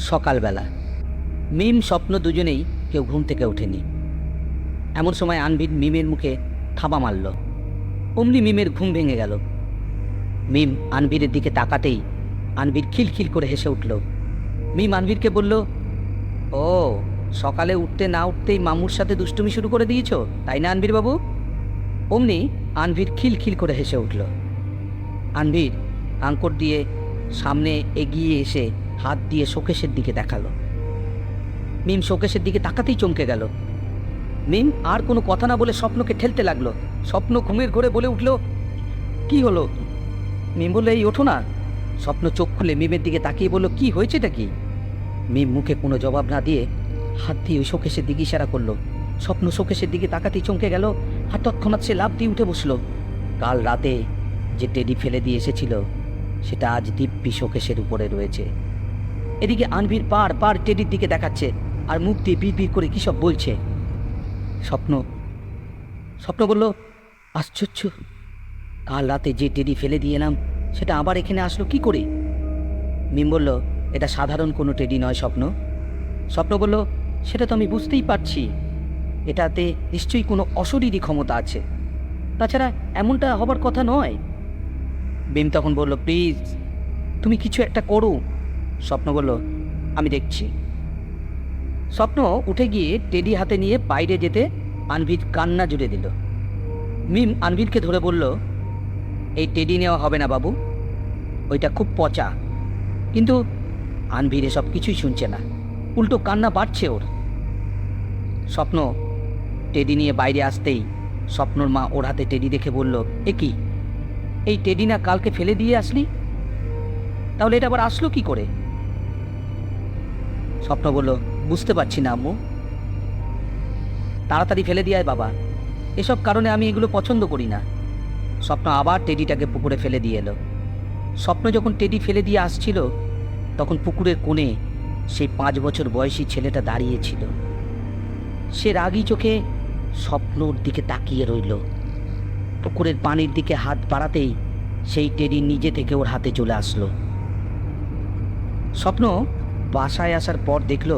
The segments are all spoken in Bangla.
সকালবেলা মিম স্বপ্ন দুজনেই কেউ ঘুম থেকে ওঠেনি। এমন সময় আনভির মিমের মুখে থাবা মারল। অমনি মিমের ঘুম ভেঙে গেল। মিম আনভিরের দিকে তাকাতেই আনভির খিলখিল করে হেসে উঠল। মিম আনভিরকে বলল, ও সকালে উঠতে না উঠতেই মামুর সাথে দুষ্টুমি শুরু করে দিয়েছ, তাই না আনভির বাবু? অমনি আনভির খিলখিল করে হেসে উঠল। আনভির আঙ্কর দিয়ে সামনে এগিয়ে এসে হাত দিয়ে শোকেশের দিকে দেখালো। মিম শোকেশের দিকে তাকাতেই চমকে গেল। মিম আর কোনো কথা না বলে স্বপ্নকে ঠেলতে লাগলো। স্বপ্ন ঘুমের ঘোরে বলে উঠল, কি হলো? মিম বলল, এই ওঠো না। স্বপ্ন চোখ খুলে মিমের দিকে তাকিয়ে বলল, কি হয়েছেটা কি? মিম মুখে কোনো জবাব না দিয়ে হাত দিয়ে ওই শোকেশের দিকে ইশারা করলো। স্বপ্ন শোকেশের দিকে তাকাতেই চমকে গেল। আর তৎক্ষণাৎ সে লাফ দিয়ে উঠে বসলো। কাল রাতে যে টেডি ফেলে দিয়ে এসেছিল সেটা আজ দিব্যি শোকেশের উপরে রয়েছে। এদিকে আনভির পার পার টেডির দিকে দেখাচ্ছে আর মুখ দিয়ে বিড় করে কী সব বলছে। স্বপ্ন স্বপ্ন বলল, আশ্চর্য, কাল রাতে যে টেডি ফেলে দিয়ে এলাম সেটা আবার এখানে আসলো কি করে? মিম বলল, এটা সাধারণ কোনো টেডি নয় স্বপ্ন। স্বপ্ন বলল, সেটা তো আমি বুঝতেই পারছি, এটাতে নিশ্চয়ই কোনো অশরীরী ক্ষমতা আছে, তাছাড়া এমনটা হবার কথা নয়। মিম তখন বলল, প্লিজ তুমি কিছু একটা করো। স্বপ্ন বলল, আমি দেখছি। স্বপ্ন উঠে গিয়ে টেডি হাতে নিয়ে বাইরে যেতে আনভির কান্না জুড়ে দিল। মিম আনভিরকে ধরে বলল, এই টেডি নেওয়া হবে না বাবু, ওইটা খুব পচা। কিন্তু আনভির এসব কিছুই শুনছে না, উল্টো কান্না বাড়ছে ওর। স্বপ্ন টেডি নিয়ে বাইরে আসতেই স্বপ্নর মা ওর হাতে টেডি দেখে বলল, এ কি, এই টেডি না কালকে ফেলে দিয়ে আসলি? তাহলে এটা আবার আসলো কি করে? স্বপ্ন বলল, বুঝতে পারছি না আম্মু, তাড়াতাড়ি ফেলে দিয়ে আয় বাবা, এসব কারণে আমি এগুলো পছন্দ করি না। স্বপ্ন আবার টেডিটাকে পুকুরে ফেলে দিয়ে এলো। স্বপ্ন যখন টেডি ফেলে দিয়ে আসছিল তখন পুকুরের কোণে সেই 5 বছর বয়সী ছেলেটা দাঁড়িয়েছিল। সে রাগী চোখে স্বপ্নর দিকে তাকিয়ে রইল। পুকুরের পানির দিকে হাত বাড়াতেই সেই টেডি নিজে থেকে ওর হাতে চলে আসলো। স্বপ্ন বাসায় আসার পর দেখল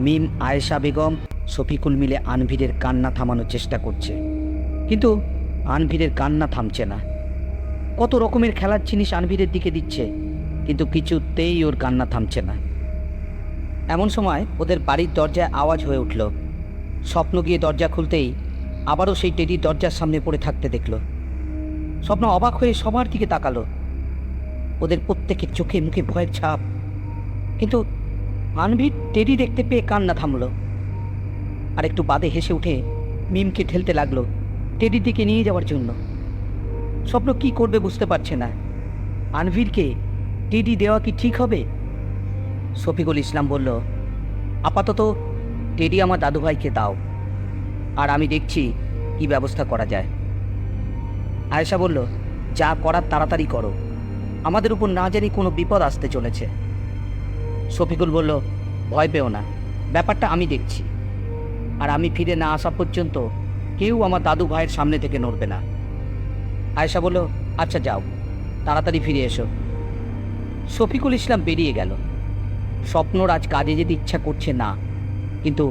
মিম, আয়েশা বেগম, শফিকুল মিলে আনভিরের কান্না থামানোর চেষ্টা করছে, কিন্তু আনভিরের কান্না থামছে না। কত রকমের খেলার জিনিস আনভিরের দিকে দিচ্ছে, কিন্তু কিছুতেই ওর কান্না থামছে না। এমন সময় ওদের বাড়ির দরজায় আওয়াজ হয়ে উঠল। স্বপ্ন গিয়ে দরজা খুলতেই আবারও সেই টেডি দরজার সামনে পড়ে থাকতে দেখল। স্বপ্ন অবাক হয়ে সবার দিকে তাকালো। ওদের প্রত্যেকের চোখে মুখে ভয়ের ছাপ, কিন্তু আনভির টেডি দেখতে পেয়ে কান্না থামলো। আর একটু বাদে হেসে উঠে মিমকে ঠেলতে লাগলো টেডির দিকে নিয়ে যাওয়ার জন্য। স্বপ্ন কি করবে বুঝতে পারছে না। আনভিরকে টেডি দেওয়া কি ঠিক হবে? শফিকুল ইসলাম বলল, আপাতত টেডি আমার দাদুভাইকে দাও, আর আমি দেখছি কি ব্যবস্থা করা যায়। আয়েশা বলল, যা করার তাড়াতাড়ি করো, আমাদের উপর না জানি কোনো বিপদ আসতে চলেছে। শফিকুল বলল, ভয় পেও না, ব্যাপারটা আমি দেখছি, আর আমি ফিরে না আসা পর্যন্ত কেউ আমার দাদু ভাইয়ের সামনে থেকে নড়বে না। আয়েশা বলল, আচ্ছা যাও, তাড়াতাড়ি ফিরে এসো। শফিকুল ইসলাম বেরিয়ে গেল। স্বপ্নর আজ কাজে যেতে ইচ্ছা করছে না, কিন্তু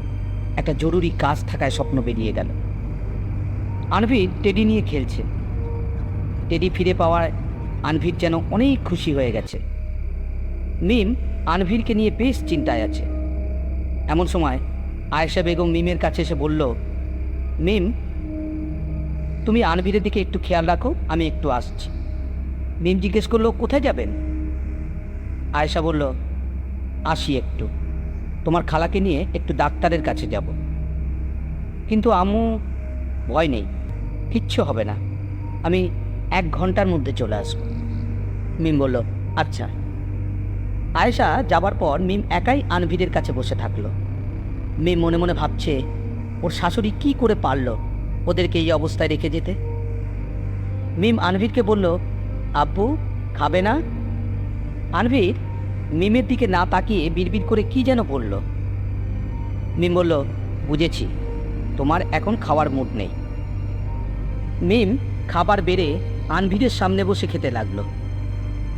একটা জরুরি কাজ থাকায় স্বপ্ন বেরিয়ে গেল। আনভির টেডি নিয়ে খেলছে। টেডি ফিরে পাওয়ায় আনভির যেন অনেক খুশি হয়ে গেছে। মিম আনভিরকে নিয়ে বেশ চিন্তায় আছে। এমন সময় আয়েশা বেগম মিমের কাছে এসে বলল, মিম, তুমি আনভিরের দিকে একটু খেয়াল রাখো, আমি একটু আসছি। মিম জিজ্ঞেস করলো, কোথায় যাবেন? আয়েশা বলল, আসি একটু, তোমার খালাকে নিয়ে একটু ডাক্তারের কাছে যাব। কিন্তু আম্মু, ভয় নেই, কিচ্ছু হবে না, আমি 1 ঘন্টার মধ্যে চলে আসব। মিম বলল, আচ্ছা। আয়েশা যাবার পর মিম একাই আনভিরের কাছে বসে থাকলো। মিম মনে মনে ভাবছে, ওর শাশুড়ি কি করে পারল ওদেরকে এই অবস্থায় রেখে যেতে। মিম আনভিরকে বলল, আব্বু খাবে না? আনভির মিমের দিকে না তাকিয়ে বিড়বিড় করে কি যেন বলল। মিম বলল, বুঝেছি, তোমার এখন খাওয়ার মুড নেই। মিম খাবার বেড়ে আনভিরের সামনে বসে খেতে লাগলো।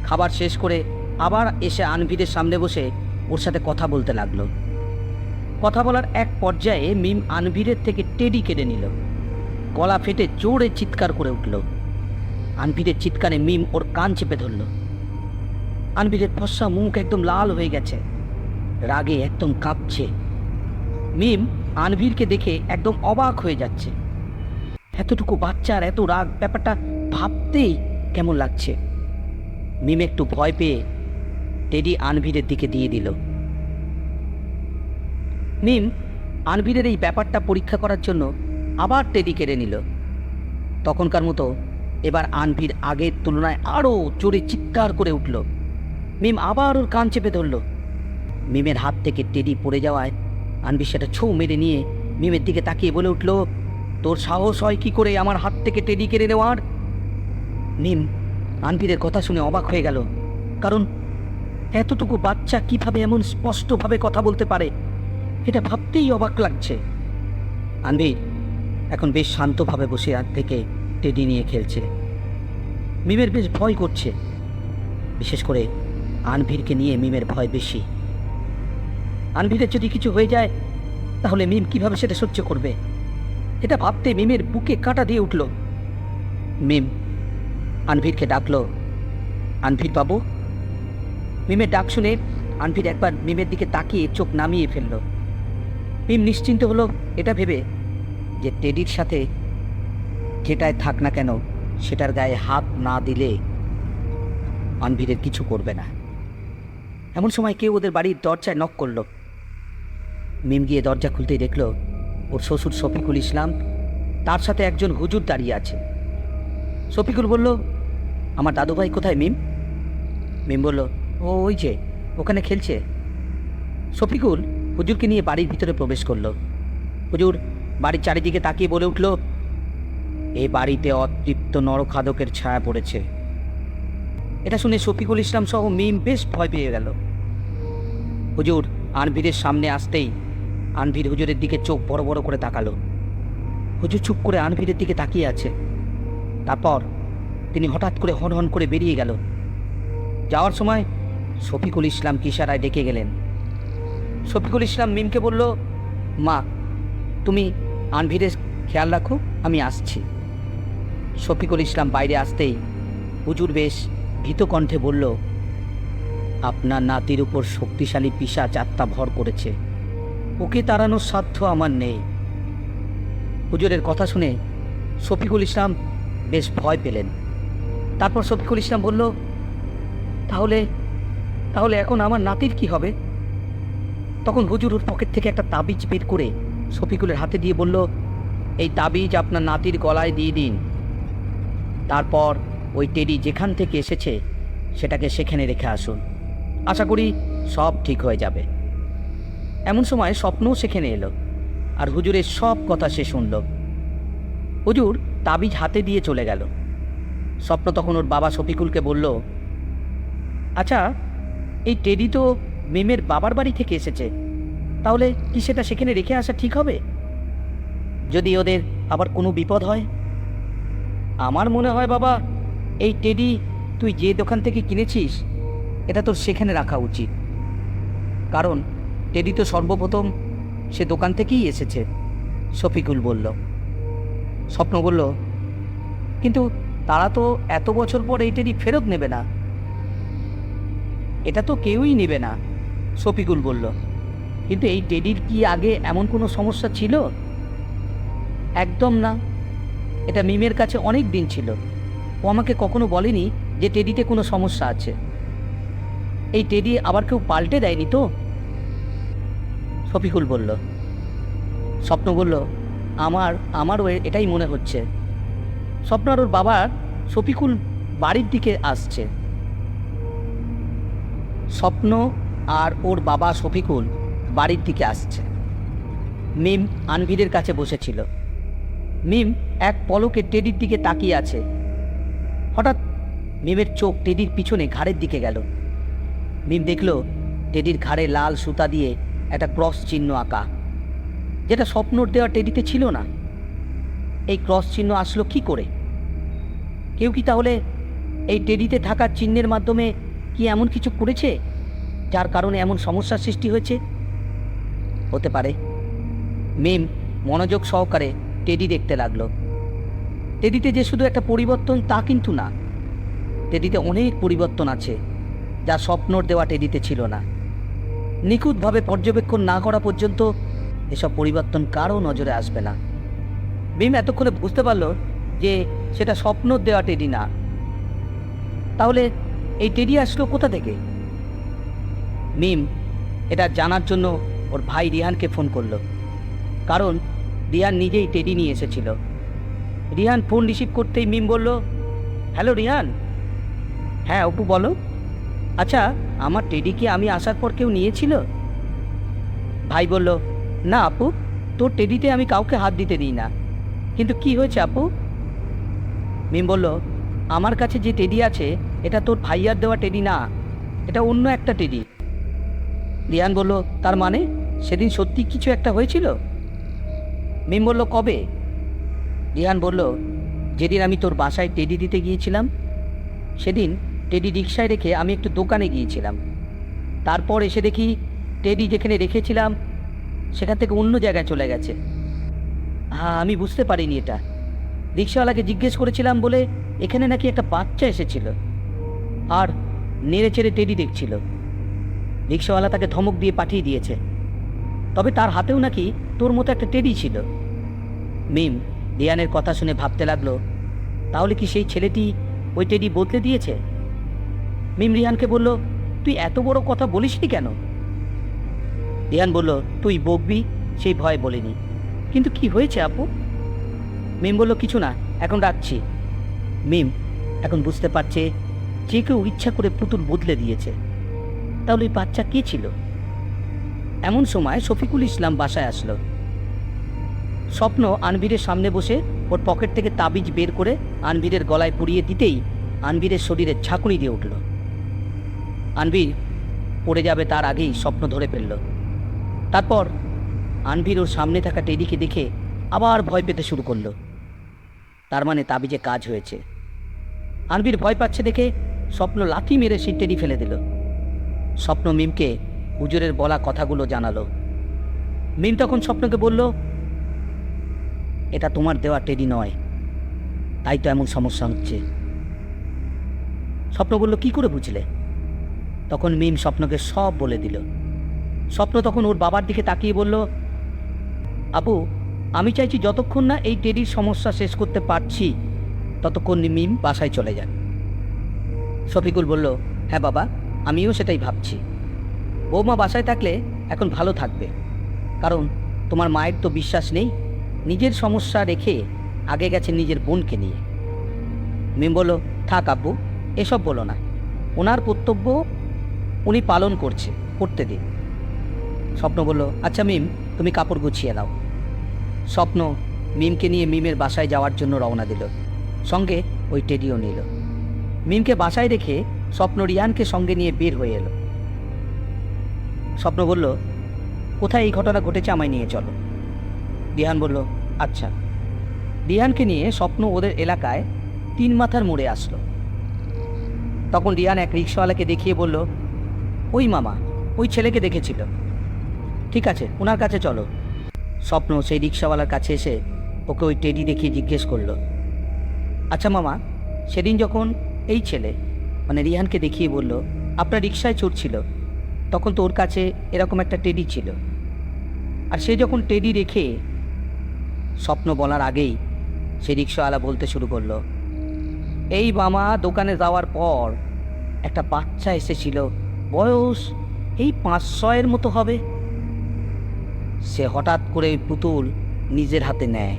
খাবার শেষ করে আবার এসে আনভিরের সামনে বসে ওর সাথে কথা বলতে লাগলো। কথা বলার এক পর্যায়ে মিম আনভিরের থেকে টেডি কেড়ে নিল। গলা ফেটে জোরে চিৎকার করে উঠল। আনভিরের চিৎকারে মিম ওর কান চেপে ধরল। আনভিরের ফর্সা মুখ একদম লাল হয়ে গেছে, রাগে একদম কাঁপছে। মিম আনভিরকে দেখে একদম অবাক হয়ে যাচ্ছে। এতটুকু বাচ্চার এত রাগ, ব্যাপারটা ভাবতেই কেমন লাগছে। মিম একটু ভয় পেয়ে টেডি আনভিরের দিকে দিয়ে দিল। মিম আনভিরের এই ব্যাপারটা পরীক্ষা করার জন্য আবার টেডি কেড়ে নিল। তখনকার মতো এবার আনভির আগের তুলনায় আরও জোরে চিৎকার করে উঠল। মিম আবার ওর কান চেপে ধরল। মিমের হাত থেকে টেডি পড়ে যাওয়ায় আনভির সেটা ছৌ মেরে নিয়ে মিমের দিকে তাকিয়ে বলে উঠল, তোর সাহস হয় কি করে আমার হাত থেকে টেডি কেড়ে নেওয়ার? মিম আনভিরের কথা শুনে অবাক হয়ে গেল, কারণ এতটুকু বাচ্চা কিভাবে এমন স্পষ্টভাবে কথা বলতে পারে এটা ভাবতেই অবাক লাগছে। আনভির এখন বেশ শান্তভাবে বসে হাত থেকে টেডি নিয়ে খেলছে। মিমের বেশ ভয় করছে, বিশেষ করে আনভিরকে নিয়ে মিমের ভয় বেশি। আনভিরের যদি কিছু হয়ে যায় তাহলে মিম কিভাবে সেটা সহ্য করবে, এটা ভাবতে মিমের বুকে কাঁটা দিয়ে উঠল। মিম আনভিরকে ডাকলো, আনভির বাবু। মিমের ডাক শুনে আনভির একবার মিমের দিকে তাকিয়ে চোখ নামিয়ে ফেলল। মিম নিশ্চিন্ত হলো এটা ভেবে যে টেডির সাথে যেটায় থাক না কেন সেটার গায়ে হাত না দিলে আনভিরের কিছু করবে না। এমন সময় কেউ ওদের বাড়ির দরজায় নক করলো। মিম গিয়ে দরজা খুলতেই দেখল ওর শ্বশুর শফিকুল ইসলাম, তার সাথে একজন হুজুর দাঁড়িয়ে আছে। শফিকুল বলল, আমার দাদুভাই কোথায় মিম? মিম বলল, ও ওই যে ওখানে খেলছে। শফিকুল হুজুরকে নিয়ে বাড়ির ভিতরে প্রবেশ করলো। হুজুর বাড়ির চারিদিকে তাকিয়ে বলে উঠল, এই বাড়িতে অতৃপ্ত নরখাদকের ছায়া পড়েছে। এটা শুনে শফিকুল ইসলাম সহ মিম বেশ ভয় পেয়ে গেল। হুজুর আনভিরের সামনে আসতেই আনভির হুজুরের দিকে চোখ বড় বড় করে তাকালো। হুজুর চুপ করে আনভিরের দিকে তাকিয়ে আছে। তারপর তিনি হঠাৎ করে হন হন করে বেরিয়ে গেল। যাওয়ার সময় শফিকুল ইসলাম ইশারায় ডেকে গেলেন। শফিকুল ইসলাম মিমকে বলল, মা তুমি আনভিরের খেয়াল রাখো, আমি আসছি। শফিকুল ইসলাম বাইরে আসতেই হুজুর বেশ ভীত কণ্ঠে বলল, আপনার নাতির উপর শক্তিশালী পিশাচ আত্মা ভর করেছে, ওকে তাড়ানোর সাধ্য আমার নেই। হুজুরের কথা শুনে শফিকুল ইসলাম বেশ ভয় পেলেন। তারপর শফিকুল ইসলাম বলল, তাহলে তাহলে এখন আমার নাতির কি হবে? তখন হুজুর ওর পকেট থেকে একটা তাবিজ বের করে শফিকুলের হাতে দিয়ে বলল, এই তাবিজ আপনার নাতির গলায় দিয়ে দিন। তারপর ওই টেডি যেখান থেকে এসেছে সেটাকে সেখানে রেখে আসুন, আশা করি সব ঠিক হয়ে যাবে। এমন সময় স্বপ্নও সেখানে এলো আর হুজুরের সব কথা সে শুনল। হুজুর তাবিজ হাতে দিয়ে চলে গেল। স্বপ্ন তখন ওর বাবা শফিকুলকে বলল, আচ্ছা এই টেডি তো মিমের বাবার বাড়ি থেকে এসেছে, তাহলে কি সেটা সেখানে রেখে আসা ঠিক হবে? যদি ওদের আবার কোনো বিপদ হয়? আমার মনে হয় বাবা, এই টেডি তুই যে দোকান থেকে কিনেছিস এটা তোর সেখানে রাখা উচিত, কারণ টেডি তো সর্বপ্রথম সে দোকান থেকেই এসেছে। শফিকুল বলল। স্বপ্ন বলল, কিন্তু তারা তো এত বছর পর এই টেডি ফেরত নেবে না। এটা তো কেউই নেবে না, শফিকুল বলল। কিন্তু এই টেডির কি আগে এমন কোনো সমস্যা ছিল? একদম না, এটা মিমের কাছে অনেক দিন ছিল। ও আমাকে কখনো বলেনি যে টেডিতে কোনো সমস্যা আছে। এই টেডি আবার কেউ পাল্টে দেয়নি তো? শফিকুল বলল। স্বপ্ন বলল, আমারও এটাই মনে হচ্ছে। স্বপ্ন আর ওর বাবা শফিকুল বাড়ির দিকে আসছে। স্বপ্ন আর ওর বাবা শফিকুল বাড়ির দিকে আসছে। মিম আনভিরের কাছে বসেছিল। মিম এক পলকে টেডির দিকে তাকিয়ে আছে। হঠাৎ মিমের চোখ টেডির পিছনে ঘাড়ের দিকে গেল। মিম দেখল টেডির ঘাড়ে লাল সুতা দিয়ে একটা ক্রস চিহ্ন আঁকা, যেটা স্বপ্নর দেওয়া টেডিতে ছিল না। এই ক্রস চিহ্ন আসলো কি করে? কেউ কি তাহলে এই টেডিতে থাকা চিহ্নের মাধ্যমে কি এমন কিছু করেছে যার কারণে এমন সমস্যার সৃষ্টি হয়েছে? হতে পারে। মিম মনোযোগ সহকারে টেডি দেখতে লাগলো। টেডিতে যে শুধু একটা পরিবর্তন তা কিন্তু না, টেডিতে অনেক পরিবর্তন আছে যা স্বপ্নর দেওয়া টেডিতে ছিল না। নিখুঁতভাবে পর্যবেক্ষণ না করা পর্যন্ত এসব পরিবর্তন কারও নজরে আসবে না। মিম এতক্ষণে বুঝতে পারল যে সেটা স্বপ্নর দেওয়া টেডি না। তাহলে এই টেডি আসলো কোথা থেকে? মিম এটা জানার জন্য ওর ভাই রিহানকে ফোন করলো, কারণ রিহান নিজেই টেডি নিয়ে এসেছিল। রিহান ফোন রিসিভ করতেই মিম বলল, হ্যালো রিহান। হ্যাঁ অপু বলো। আচ্ছা, আমার টেডি কি আমি আসার পর কেউ নিয়েছিল? ভাই বলল, না আপু, তোর টেডিতে আমি কাউকে হাত দিতে দিই না। কিন্তু কি হয়েছে আপু? মিম বলল, আমার কাছে যে টেডি আছে এটা তোর ভাইয়ার দেওয়া টেডি না, এটা অন্য একটা টেডি। রিহান বলল, তার মানে সেদিন সত্যি কিছু একটা হয়েছিল? মিম বলল, কবে? রিহান বলল, যেদিন আমি তোর বাসায় টেডি দিতে গিয়েছিলাম। সেদিন টেডি রিকশায় রেখে আমি একটু দোকানে গিয়েছিলাম। তারপর এসে দেখি টেডি যেখানে রেখেছিলাম সেখান থেকে অন্য জায়গায় চলে গেছে। হ্যাঁ, আমি বুঝতে পারিনি এটা। রিকশাওয়ালাকে জিজ্ঞেস করেছিলাম বলে এখানে নাকি একটা বাচ্চা এসেছিল আর নেড়ে চেড়ে টেডি দেখছিল। রিকশাওয়ালা তাকে ধমক দিয়ে পাঠিয়ে দিয়েছে। তবে তার হাতেও নাকি তোর মতো একটা টেডি ছিল। মিম রিয়ানের কথা শুনে ভাবতে লাগলো, তাহলে কি সেই ছেলেটি ওই টেডি বদলে দিয়েছে? মিম রিহানকে বলল, তুই এত বড় কথা বলিসনি কেন? রিহান বলল, তুই বকবি সেই ভয় বলিনি। কিন্তু কি হয়েছে আপু? মিম বলল, কিছু না, এখন রাখছি। মিম এখন বুঝতে পারছে যে কেউ ইচ্ছা করে পুতুল বদলে দিয়েছে। তাহলে ওই বাচ্চা কে ছিল? এমন সময় শফিকুল ইসলাম বাসায় আসলো। স্বপ্ন আনবীরের সামনে বসে ওর পকেট থেকে তাবিজ বের করে আনবীরের গলায় পরিয়ে দিতেই আনবীরের শরীরে ঝাঁকুনি দিয়ে উঠল। আনবীর পড়ে যাবে তার আগেই স্বপ্ন ধরে ফেলল। তারপর আনবীর ওর সামনে থাকা টেডিকে দেখে আবার ভয় পেতে শুরু করলো। তার মানে তাবিজে কাজ হয়েছে। আনবীর ভয় পাচ্ছে দেখে স্বপ্ন লাথি মেরে সেই টেডি ফেলে দিল। স্বপ্ন মিমকে হুজুরের বলা কথাগুলো জানালো। মিম তখন স্বপ্নকে বলল, এটা তোমার দেওয়া টেডি নয়, তাই তো এমন সমস্যা হচ্ছে। স্বপ্ন বলল, কি করে বুঝলে? তখন মিম স্বপ্নকে সব বলে দিল। স্বপ্ন তখন ওর বাবার দিকে তাকিয়ে বলল, আপু, আমি চাইছি যতক্ষণ না এই টেডির সমস্যা শেষ করতে পারছি ততক্ষণ মিম বাসায় চলে যান। শফিকুল বলল, হ্যাঁ বাবা, আমিও সেটাই ভাবছি। বৌমা বাসায় থাকলে এখন ভালো থাকবে, কারণ তোমার মায়ের তো বিশ্বাস নেই। নিজের সমস্যা রেখে আগে গেছে নিজের বোনকে নিয়ে। মিম বলল, থাক আব্বু, এসব বলো না। ওনার কর্তব্য উনি পালন করতে দিন। স্বপ্ন বলল, আচ্ছা মিম, তুমি কাপড় গুছিয়ে নাও। স্বপ্ন মিমকে নিয়ে মিমের বাসায় যাওয়ার জন্য রওনা দিল, সঙ্গে ওই টেডিও নিল। মিমকে বাসায় রেখে স্বপ্ন রিয়ানকে সঙ্গে নিয়ে বের হয়ে এলো। স্বপ্ন বলল, কোথায় এই ঘটনা ঘটেছে আমায় নিয়ে চলো। রিহান বলল, আচ্ছা। রিহানকে নিয়ে স্বপ্ন ওদের এলাকায় 3 মাথার মোড়ে আসলো। তখন রিহান এক রিক্সাওয়ালাকে দেখিয়ে বলল, ওই মামা, ওই ছেলেকে দেখেছিল। ঠিক আছে, ওনার কাছে চলো। স্বপ্ন সেই রিক্সাওয়ালার কাছে এসে ওকে ওই টেডি দেখিয়ে জিজ্ঞেস করলো, আচ্ছা মামা, সেদিন যখন এই ছেলে মানে রিহানকে দেখিয়ে বলল আপনার রিক্সায় চড়ছিল, তখন তো ওর কাছে এরকম একটা টেডি ছিল, আর সে যখন টেডি রেখে স্বপ্ন বলার আগেই সেই রিক্সাওয়ালা বলতে শুরু করলো, এই মামা, দোকানে যাওয়ার পর একটা বাচ্চা এসেছিল, বয়স এই 5-6 মতো হবে। সে হঠাৎ করে ওই পুতুল নিজের হাতে নেয়।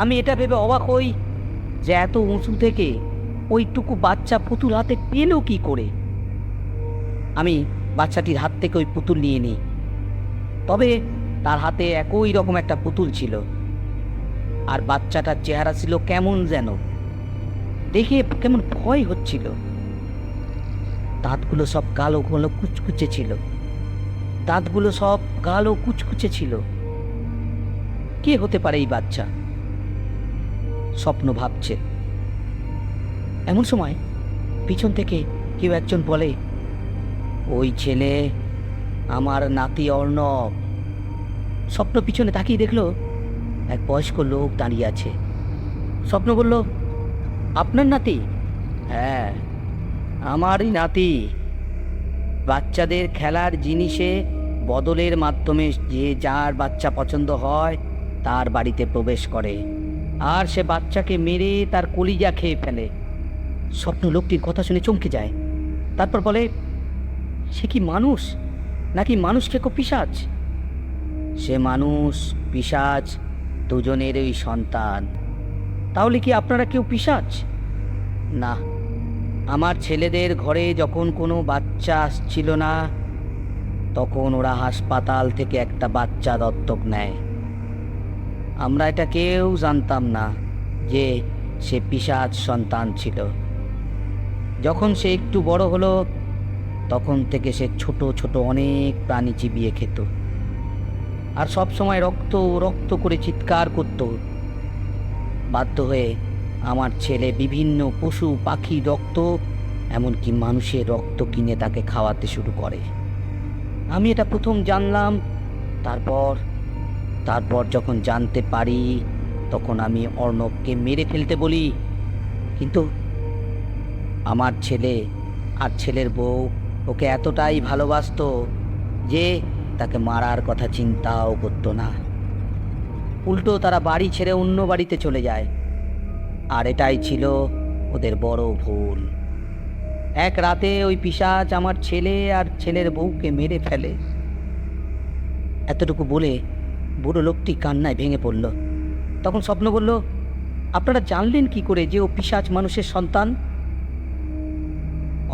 আমি এটা ভেবে অবাক হই যে এত উঁচু থেকে ওইটুকু বাচ্চা পুতুল হাতে পেল কি করে। আমি বাচ্চাটির হাত থেকে ওই পুতুল নিয়ে নিই, তবে তার হাতে একই রকম একটা পুতুল ছিল, আর বাচ্চাটার চেহারা ছিল কেমন যেন, দেখে কেমন ভয় হচ্ছিল। দাঁতগুলো সব কালো কালো কুচকুচে ছিল, দাঁতগুলো সব কালো কুচকুচে ছিল। কে হতে পারে এই বাচ্চা? স্বপ্ন ভাবছে। এমন সময় পিছন থেকে কেউ একজন বলে, ওই ছেলে আমার নাতি অর্ণব। স্বপ্ন পিছনে তাকিয়ে দেখলো এক বয়স্ক লোক দাঁড়িয়ে আছে। স্বপ্ন বলল, আপনার নাতি? হ্যাঁ, আমারই নাতি। বাচ্চাদের খেলার জিনিসে বদলের মাধ্যমে যে যার বাচ্চা পছন্দ হয় তার বাড়িতে প্রবেশ করে, আর সে বাচ্চাকে মেরে তার কলিজা খেয়ে ফেলে। স্বপ্ন লোকটির কথা শুনে চমকে যায়। তারপর বলে, সে কি মানুষ নাকি মানুষ খেকো পিশাচ? সে মানুষ পিশাচ দুজনেরই সন্তান। তাহলে কি আপনারা কেউ পিশাচ? না, আমার ছেলেদের ঘরে যখন কোনো বাচ্চা আসছিল না, তখন ওরা হাসপাতাল থেকে একটা বাচ্চা দত্তক নেয়। আমরা এটা কেউ জানতাম না যে সে পিশাচ সন্তান ছিল। যখন সে একটু বড় হলো, তখন থেকে সে ছোট ছোট অনেক প্রাণী চিবিয়ে খেত, আর সব সময় রক্ত রক্ত করে চিৎকার করত। বাধ্য হয়ে আমার ছেলে বিভিন্ন পশু পাখি রক্ত, এমনকি মানুষের রক্ত কিনে তাকে খাওয়াতে শুরু করে। আমি এটা প্রথম জানলাম। তারপর তারপর যখন জানতে পারি, তখন আমি অর্ণবকে মেরে ফেলতে বলি। কিন্তু আমার ছেলে আর ছেলের বউ ওকে এতটাই ভালোবাসতো যে তাকে মারার কথা চিন্তাও করতো না। উল্টো তারা বাড়ি ছেড়ে অন্য বাড়িতে চলে যায়। আর এটাই ছিল ওদের বড় ভুল। এক রাতে ওই পিশাচ আমার ছেলে আর ছেলের বউকে মেরে ফেলে। এতটুকু বলে বুড়ো লোকটি কান্নায় ভেঙে পড়ল। তখন স্বপ্ন বলল, আপনারা জানলেন কি করে যে ও পিশাচ মানুষের সন্তান?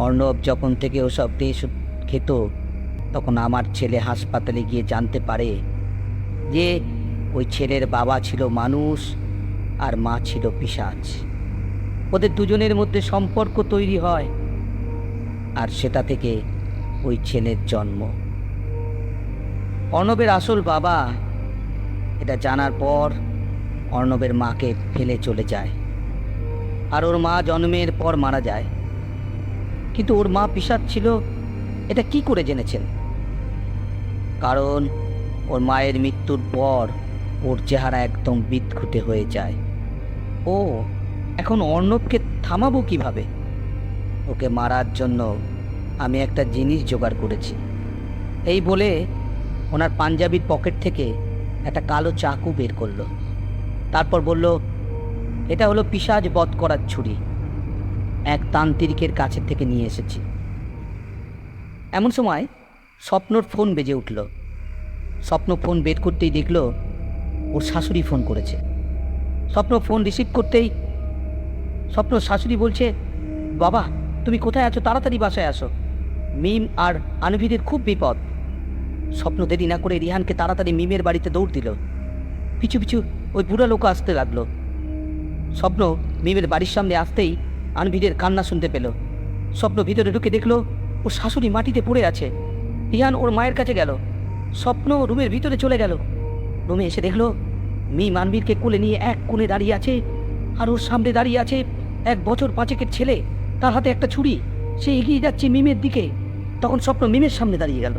অর্ণব যখন থেকে ওসব দেশ খেত, তখন আমার ছেলে হাসপাতালে গিয়ে জানতে পারে যে ওই ছেলের বাবা ছিল মানুষ আর মা ছিল পিশাচ। ওদের দুজনের মধ্যে সম্পর্ক তৈরি হয়, আর সেটা থেকে ওই ছেলের জন্ম। অর্ণবের আসল বাবা এটা জানার পর অর্ণবের মাকে ফেলে চলে যায়, আর ওর মা জন্মের পর মারা যায়। কিন্তু ওর মা পিশাচ ছিল এটা কি করে জেনেছেন? কারণ ওর মায়ের মৃত্যুর পর ওর চেহারা একদম বিদঘুটে হয়ে যায়। ও, এখন অর্ণবকে থামাবো কিভাবে? ওকে মারার জন্য আমি একটা জিনিস জোগাড় করেছি। এই বলে ওনার পাঞ্জাবির পকেট থেকে একটা কালো চাকু বের করলো। তারপর বলল, এটা হলো পিশাচ বধ করার ছুরি, এক তান্ত্রিকের কাছে থেকে নিয়ে এসেছি। এমন সময় স্বপ্নর ফোন বেজে উঠল। স্বপ্ন ফোন বের করতেই দেখল ওর শাশুড়ি ফোন করেছে। স্বপ্ন ফোন রিসিভ করতেই স্বপ্ন শাশুড়ি বলছে, বাবা তুমি কোথায় আছো? তাড়াতাড়ি বাসায় আসো, মিম আর আনভিদের খুব বিপদ। স্বপ্ন দেরি না করে রিহানকে তাড়াতাড়ি মিমের বাড়িতে দৌড় দিল। পিছু পিছু ওই বুড়া লোক আসতে লাগলো। স্বপ্ন মিমের বাড়ির সামনে আসতেই আনভিদের কান্না শুনতে পেল। স্বপ্ন ভিতরে ঢুকে দেখলো ওর শাশুড়ি মাটিতে পড়ে আছে। রিহান ওর মায়ের কাছে গেল। স্বপ্ন রুমের ভিতরে চলে গেল। রুমে এসে দেখলো মিম আনভিরকে কোলে নিয়ে এক কোণে দাঁড়িয়ে আছে, আর ওর সামনে দাঁড়িয়ে আছে 1 বছর 5-এর ছেলে, তার হাতে একটা ছুরি। সে এগিয়ে যাচ্ছে মিমের দিকে। তখন স্বপ্ন মিমের সামনে দাঁড়িয়ে গেল।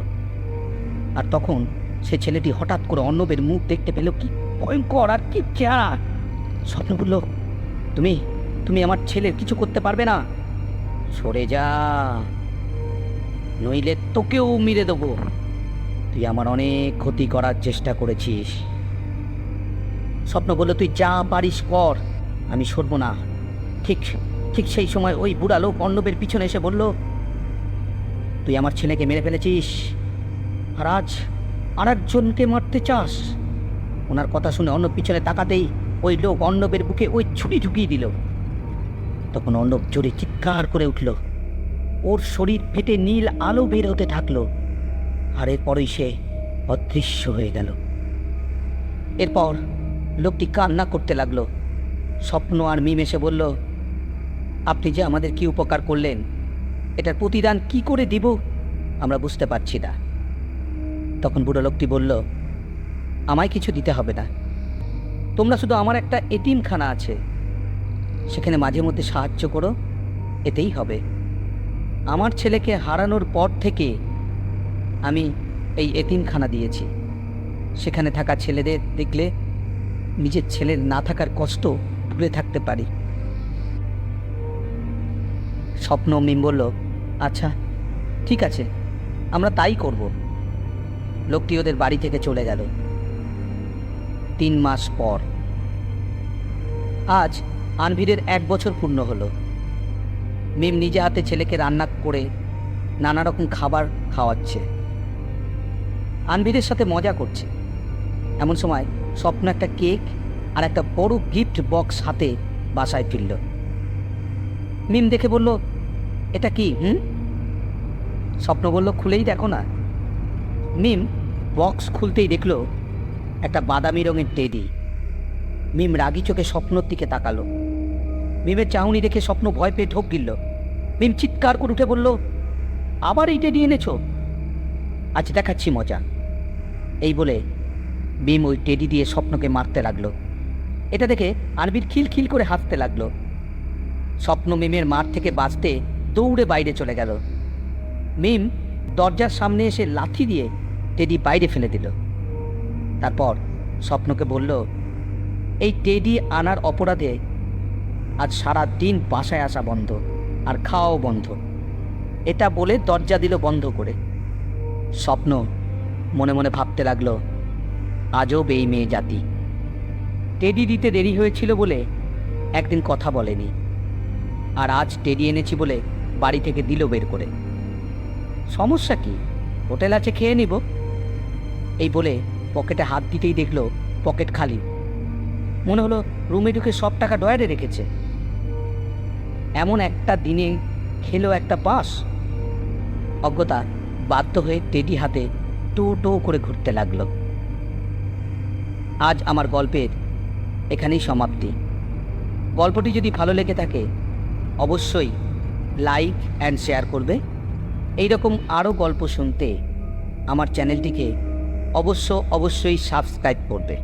আর তখন সে ছেলেটি হঠাৎ করে অর্ণবের মুখ দেখতে পেল। কি ভয়ঙ্কর আর কি চেহারা! স্বপ্ন বলল, তুমি তুমি আমার ছেলের কিছু করতে পারবে না। সরে যা, নইলে তোকেও মেরে দেবো। তুই আমার অনেক ক্ষতি করার চেষ্টা করেছিস। স্বপ্ন বলল, তুই যা পারিস কর, আমি সরব না। ঠিক ঠিক সেই সময় ওই বুড়া লোক অর্ণবের পিছনে এসে বলল, তুই আমার ছেলেকে মেরে ফেলেছিস, আর আজ আর একজনকে মারতে চাস? ওনার কথা শুনে অর্ণব পিছনে তাকাতেই ওই লোক অর্ণবের বুকে ওই ছুরি ঢুকিয়ে দিল। তখন অর্ণব জোরে চিৎকার করে উঠল। ওর শরীর ফেটে নীল আলো বের হতে থাকলো, আর এরপরই সে অদৃশ্য হয়ে গেল। এরপর লোকটি কান্না করতে লাগলো। স্বপ্ন আর মিম এসে বলল, আপনি যে আমাদের কি উপকার করলেন, এটার প্রতিদান কি করে দিব আমরা বুঝতে পারছি না। তখন বুড়ো লোকটি বলল, আমায় কিছু দিতে হবে না, তোমরা শুধু আমার একটা এতিমখানা আছে, সেখানে মাঝে মধ্যে সাহায্য করো, এতেই হবে। আমার ছেলেকে হারানোর পর থেকে আমি এই এতিমখানা দিয়েছি। সেখানে থাকা ছেলেদের দেখলে নিজের ছেলের না থাকার কষ্ট ভুলে থাকতে পারি। স্বপ্ন মিম বলল, আচ্ছা ঠিক আছে, আমরা তাই করব। লোকটি ওদের বাড়ি থেকে চলে গেল। 3 মাস পর আজ আনভিরের 1 বছর পূর্ণ হলো। মিম নিজে হাতে ছেলেকে রান্না করে নানা রকম খাবার খাওয়াচ্ছে, আনভিরের সাথে মজা করছে। এমন সময় স্বপ্ন একটা কেক আর একটা বড় গিফট বক্স হাতে বাসায় ফিরল। মিম দেখে বলল, এটা কি? স্বপ্ন বলল, খুলেই দেখো না। মিম বক্স খুলতেই দেখল একটা বাদামি রঙের টেডি। মিম রাগি চোখে স্বপ্নর দিকে তাকালো। মিমের চাউনি দেখে স্বপ্ন ভয় পেয়ে ঢোক গিলল। মিম চিৎকার করে উঠে বলল, আবার এই টেডি এনেছো? আজ দেখাচ্ছি মজা। এই বলে মিম ওই টেডি দিয়ে স্বপ্নকে মারতে লাগলো। এটা দেখে আনভির খিলখিল করে হাসতে লাগলো। স্বপ্ন মিমের মার থেকে বাঁচতে দৌড়ে বাইরে চলে গেল। মিম দরজার সামনে এসে লাথি দিয়ে টেডি বাইরে ফেলে দিল। তারপর স্বপ্নকে বলল, এই টেডি আনার অপরাধে আজ সারা দিন বাসায় আসা বন্ধ আর খাওয়াও বন্ধ। এটা বলে দরজা দিল বন্ধ করে। স্বপ্ন মনে মনে ভাবতে লাগলো, আজব এই মেয়ে জাতি। টেডি দিতে দেরি হয়েছিল বলে একদিন কথা বলেনি, আর আজ টেডি এনেছি বলে বাড়ি থেকে দিল বের করে। সমস্যা কি, হোটেল আছে, খেয়ে নিব। এই বলে পকেটে হাত দিতেই দেখলো পকেট খালি। মনে হলো রুমে ঢুকে সব টাকা ডয়ারে রেখেছে। এমন একটা দিনে খেলো একটা বাস। অজ্ঞতা বাধ্য হয়ে টেডি হাতে টো টো করে ঘুরতে লাগলো। আজ আমার গল্পের এখানেই সমাপ্তি। গল্পটি যদি ভালো লেগে থাকে অবশ্যই লাইক অ্যান্ড শেয়ার করবে। এইরকম আরও গল্প শুনতে আমার চ্যানেলটিকে অবশ্যই সাবস্ক্রাইব করবে।